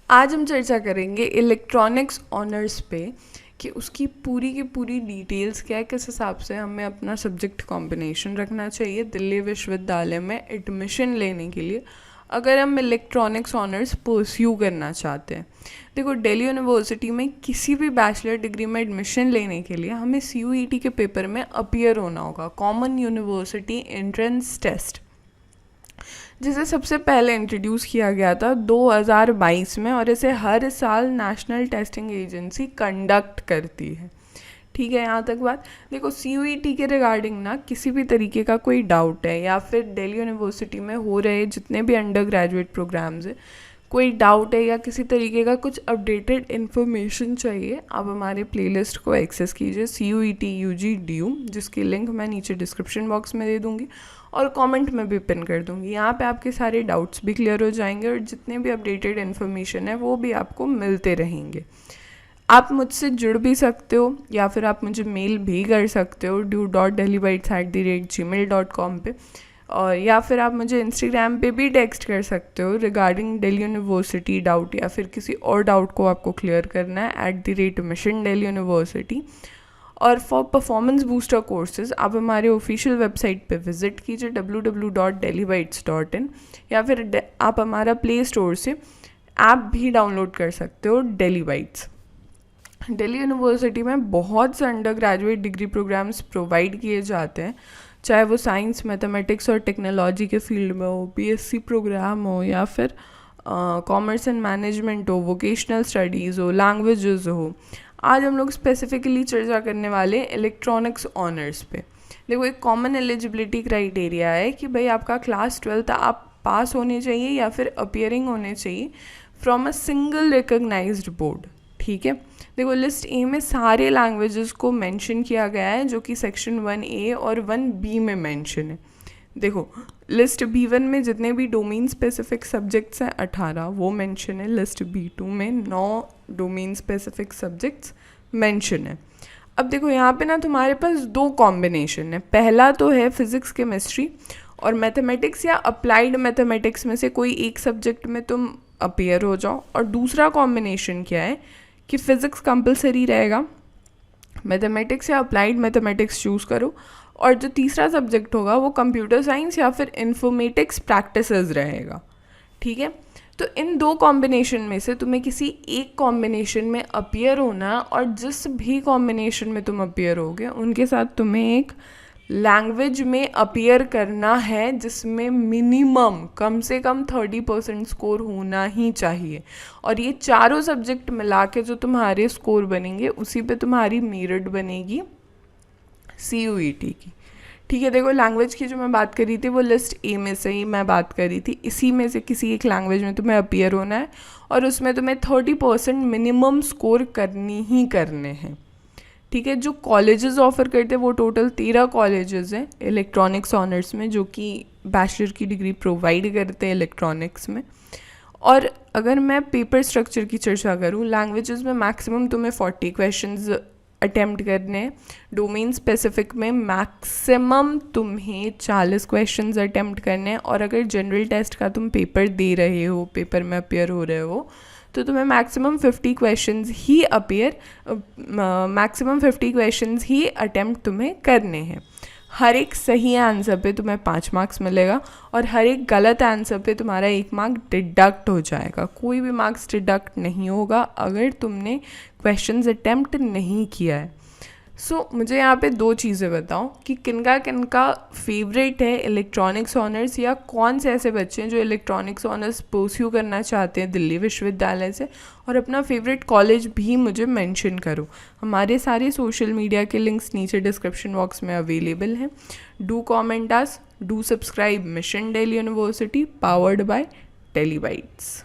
आज हम चर्चा करेंगे इलेक्ट्रॉनिक्स ऑनर्स पे कि उसकी पूरी की पूरी डिटेल्स क्या है, किस हिसाब से हमें अपना सब्जेक्ट कॉम्बिनेशन रखना चाहिए दिल्ली विश्वविद्यालय में एडमिशन लेने के लिए अगर हम इलेक्ट्रॉनिक्स ऑनर्स परस्यू करना चाहते हैं। देखो, दिल्ली यूनिवर्सिटी में किसी भी बैचलर डिग्री में एडमिशन लेने के लिए हमें CUET के पेपर में अपीयर होना होगा, कॉमन यूनिवर्सिटी एंट्रेंस टेस्ट, जिसे सबसे पहले इंट्रोड्यूस किया गया था 2022 में, और इसे हर साल नेशनल टेस्टिंग एजेंसी कंडक्ट करती है। ठीक है, यहाँ तक बात। देखो, CUET के रिगार्डिंग ना किसी भी तरीके का कोई डाउट है या फिर दिल्ली यूनिवर्सिटी में हो रहे जितने भी अंडर ग्रेजुएट प्रोग्राम्स है, कोई डाउट है या किसी तरीके का कुछ अपडेटेड इन्फॉर्मेशन चाहिए, आप हमारे प्लेलिस्ट को एक्सेस कीजिए CUET UG DU, जिसकी लिंक मैं नीचे डिस्क्रिप्शन बॉक्स में दे दूँगी और कमेंट में भी पिन कर दूँगी। यहाँ पे आपके सारे डाउट्स भी क्लियर हो जाएंगे और जितने भी अपडेटेड इन्फॉर्मेशन है वो भी आपको मिलते रहेंगे। आप मुझसे जुड़ भी सकते हो या फिर आप मुझे मेल भी कर सकते हो du.delhibytes@gmail.com पे, और या फिर आप मुझे इंस्टाग्राम पे भी टेक्स्ट कर सकते हो रिगार्डिंग दिल्ली यूनिवर्सिटी डाउट या फिर किसी और डाउट को आपको क्लियर करना है @mission Delhi University। और फॉर परफॉर्मेंस बूस्टर कोर्सेज आप हमारे ऑफिशियल वेबसाइट पे विजिट कीजिए www.delhibytes.in, या फिर आप हमारा प्ले स्टोर से ऐप भी डाउनलोड कर सकते हो डेली बाइट्स। दिल्ली यूनिवर्सिटी में बहुत से undergraduate degree programmes provide किए जाते हैं, चाहे वो साइंस, मैथमेटिक्स और टेक्नोलॉजी के फील्ड में हो, BSc प्रोग्राम हो या फिर कॉमर्स एंड मैनेजमेंट हो, वोकेशनल स्टडीज़ हो, लैंग्वेजेस हो। आज हम लोग स्पेसिफिकली चर्चा करने वाले इलेक्ट्रॉनिक्स ऑनर्स पे। देखो, एक कॉमन एलिजिबिलिटी क्राइटेरिया है कि भाई आपका क्लास 12 आप पास होने चाहिए या फिर अपीयरिंग होने चाहिए from a single recognised board. ठीक है, देखो लिस्ट ए में सारे लैंग्वेजेस को मेंशन किया गया है जो कि सेक्शन 1A और 1B में मेंशन है। देखो, लिस्ट B1 में जितने भी डोमेन स्पेसिफिक सब्जेक्ट्स हैं 18 वो मेंशन है, लिस्ट B2 में 9 डोमेन स्पेसिफिक सब्जेक्ट्स मेंशन है। अब देखो, यहाँ पे ना तुम्हारे पास दो कॉम्बिनेशन है। पहला तो है फिजिक्स, केमिस्ट्री और मैथमेटिक्स या अप्लाइड मैथमेटिक्स में से कोई एक सब्जेक्ट में तुम अपीयर हो जाओ, और दूसरा कॉम्बिनेशन क्या है कि फिज़िक्स कंपलसरी रहेगा, मैथमेटिक्स या अप्लाइड मैथमेटिक्स चूज़ करो, और जो तीसरा सब्जेक्ट होगा वो कंप्यूटर साइंस या फिर इन्फॉर्मेटिक्स प्रैक्टिसेस रहेगा। ठीक है, तो इन दो कॉम्बिनेशन में से तुम्हें किसी एक कॉम्बिनेशन में अपीयर होना है, और जिस भी कॉम्बिनेशन में तुम अपीयर होगे उनके साथ तुम्हें एक लैंग्वेज में अपीयर करना है जिसमें मिनिमम कम से कम 30% स्कोर होना ही चाहिए, और ये चारों सब्जेक्ट मिला के जो तुम्हारे स्कोर बनेंगे उसी पे तुम्हारी मेरिट बनेगी CUET की। ठीक है, देखो लैंग्वेज की जो मैं बात करी थी वो लिस्ट A में से ही मैं बात करी थी, इसी में से किसी एक लैंग्वेज में तुम्हें अपीयर होना है और उसमें तुम्हें 30% मिनिमम स्कोर करनी ही करने हैं। ठीक है, जो कॉलेजेस ऑफर करते हैं वो टोटल 13 कॉलेजेस हैं इलेक्ट्रॉनिक्स ऑनर्स में जो कि बैचलर की डिग्री प्रोवाइड करते हैं इलेक्ट्रॉनिक्स में। और अगर मैं पेपर स्ट्रक्चर की चर्चा करूँ, लैंग्वेजेस में मैक्सिमम तुम्हें 40 क्वेश्चंस अटेम्प्ट करने हैं, डोमेन स्पेसिफिक में मैक्सिमम तुम्हें 40 क्वेश्चंस अटेम्प्ट करने हैं, और अगर जनरल टेस्ट का तुम पेपर दे रहे हो, पेपर में अपीयर हो रहे हो, तो तुम्हें मैक्सिमम 50 क्वेश्चंस ही अटेम्प्ट तुम्हें करने हैं। हर एक सही आंसर पे तुम्हें 5 मार्क्स मिलेगा और हर एक गलत आंसर पे तुम्हारा 1 मार्क डिडक्ट हो जाएगा। कोई भी मार्क्स डिडक्ट नहीं होगा अगर तुमने क्वेश्चंस अटेम्प्ट नहीं किया है। मुझे यहाँ पे दो चीज़ें बताओ कि किनका फेवरेट है इलेक्ट्रॉनिक्स ऑनर्स, या कौन से ऐसे बच्चे हैं जो इलेक्ट्रॉनिक्स ऑनर्स परस्यू करना चाहते हैं दिल्ली विश्वविद्यालय से, और अपना फेवरेट कॉलेज भी मुझे मेंशन करो। हमारे सारे सोशल मीडिया के लिंक्स नीचे डिस्क्रिप्शन बॉक्स में अवेलेबल हैं। Do comment us, do subscribe mission Delhi university, powered by Delhi bytes.